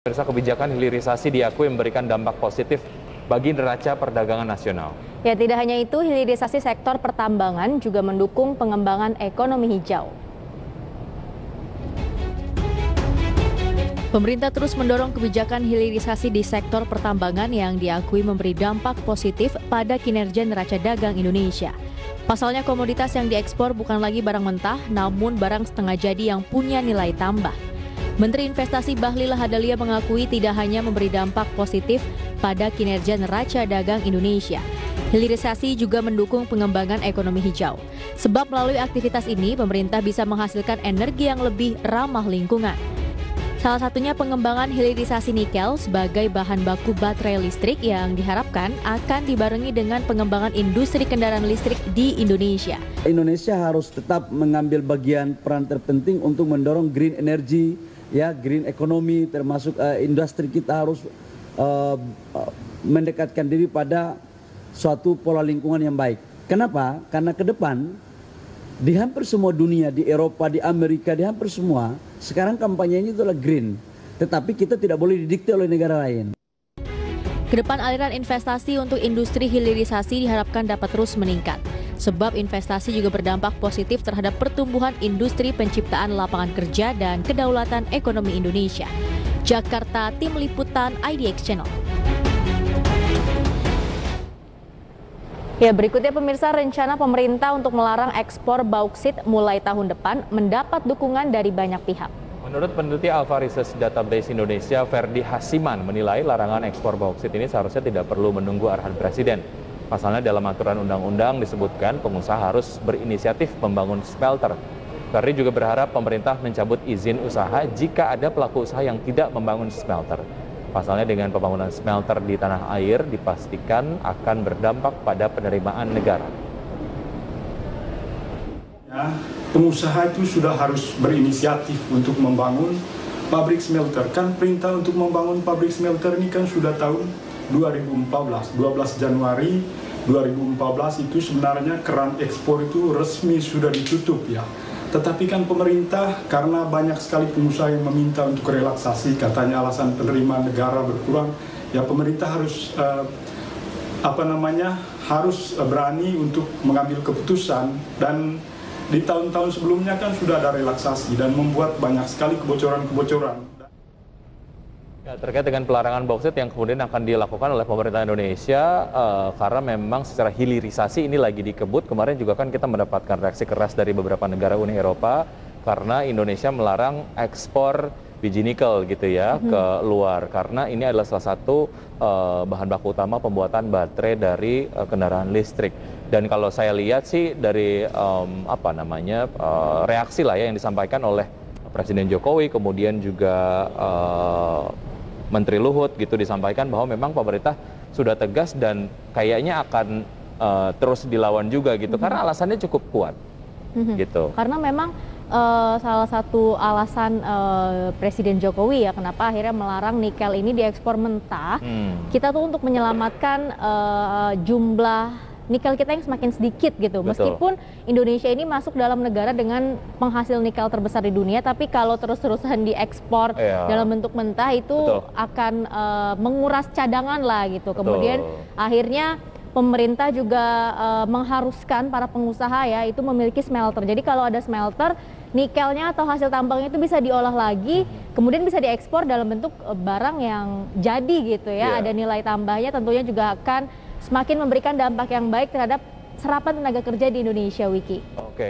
Pemirsa, kebijakan hilirisasi diakui memberikan dampak positif bagi neraca perdagangan nasional. Ya, tidak hanya itu, hilirisasi sektor pertambangan juga mendukung pengembangan ekonomi hijau. Pemerintah terus mendorong kebijakan hilirisasi di sektor pertambangan yang diakui memberi dampak positif pada kinerja neraca dagang Indonesia. Pasalnya, komoditas yang diekspor bukan lagi barang mentah, namun barang setengah jadi yang punya nilai tambah. Menteri Investasi Bahlil Lahadalia mengakui tidak hanya memberi dampak positif pada kinerja neraca dagang Indonesia. Hilirisasi juga mendukung pengembangan ekonomi hijau. Sebab melalui aktivitas ini, pemerintah bisa menghasilkan energi yang lebih ramah lingkungan. Salah satunya pengembangan hilirisasi nikel sebagai bahan baku baterai listrik yang diharapkan akan dibarengi dengan pengembangan industri kendaraan listrik di Indonesia. Indonesia harus tetap mengambil bagian peran terpenting untuk mendorong green energy, ya, green economy, termasuk industri kita harus mendekatkan diri pada suatu pola lingkungan yang baik. Kenapa? Karena ke depan di hampir semua dunia, di Eropa, di Amerika, di hampir semua, sekarang kampanyenya itu adalah green. Tetapi kita tidak boleh didikte oleh negara lain. Kedepan aliran investasi untuk industri hilirisasi diharapkan dapat terus meningkat. Sebab investasi juga berdampak positif terhadap pertumbuhan industri penciptaan lapangan kerja dan kedaulatan ekonomi Indonesia. Jakarta, Tim Liputan IDX Channel. Ya, berikutnya pemirsa, rencana pemerintah untuk melarang ekspor bauksit mulai tahun depan mendapat dukungan dari banyak pihak. Menurut peneliti Alpha Research Database Indonesia, Ferdi Hasiman menilai larangan ekspor bauksit ini seharusnya tidak perlu menunggu arahan Presiden. Pasalnya dalam aturan undang-undang disebutkan pengusaha harus berinisiatif membangun smelter. Ferdi juga berharap pemerintah mencabut izin usaha jika ada pelaku usaha yang tidak membangun smelter. Pasalnya dengan pembangunan smelter di tanah air dipastikan akan berdampak pada penerimaan negara. Ya, pengusaha itu sudah harus berinisiatif untuk membangun pabrik smelter. Kan perintah untuk membangun pabrik smelter ini kan sudah tahun 2014, 12 Januari 2014 itu sebenarnya keran ekspor itu resmi sudah ditutup ya. Tetapi kan pemerintah karena banyak sekali pengusaha yang meminta untuk relaksasi, katanya alasan penerimaan negara berkurang, ya pemerintah harus harus berani untuk mengambil keputusan. Dan di tahun-tahun sebelumnya kan sudah ada relaksasi dan membuat banyak sekali kebocoran-kebocoran. Ya, terkait dengan pelarangan bauksit yang kemudian akan dilakukan oleh pemerintah Indonesia karena memang secara hilirisasi ini lagi dikebut. Kemarin juga kan kita mendapatkan reaksi keras dari beberapa negara Uni Eropa karena Indonesia melarang ekspor biji nikel gitu ya ke luar, karena ini adalah salah satu bahan baku utama pembuatan baterai dari kendaraan listrik. Dan kalau saya lihat sih dari reaksi lah ya yang disampaikan oleh Presiden Jokowi, kemudian juga Menteri Luhut gitu, disampaikan bahwa memang pemerintah sudah tegas dan kayaknya akan terus dilawan juga gitu karena alasannya cukup kuat gitu. Karena memang salah satu alasan Presiden Jokowi ya kenapa akhirnya melarang nikel ini diekspor mentah, kita tuh untuk menyelamatkan jumlah nikel kita yang semakin sedikit gitu. Betul. Meskipun Indonesia ini masuk dalam negara dengan penghasil nikel terbesar di dunia, tapi kalau terus-terusan diekspor dalam bentuk mentah itu akan menguras cadangan lah gitu. Kemudian akhirnya pemerintah juga mengharuskan para pengusaha ya itu memiliki smelter. Jadi kalau ada smelter, nikelnya atau hasil tambangnya itu bisa diolah lagi, kemudian bisa diekspor dalam bentuk barang yang jadi gitu ya. Ada nilai tambahnya, tentunya juga akan semakin memberikan dampak yang baik terhadap serapan tenaga kerja di Indonesia, Wiki. Oke.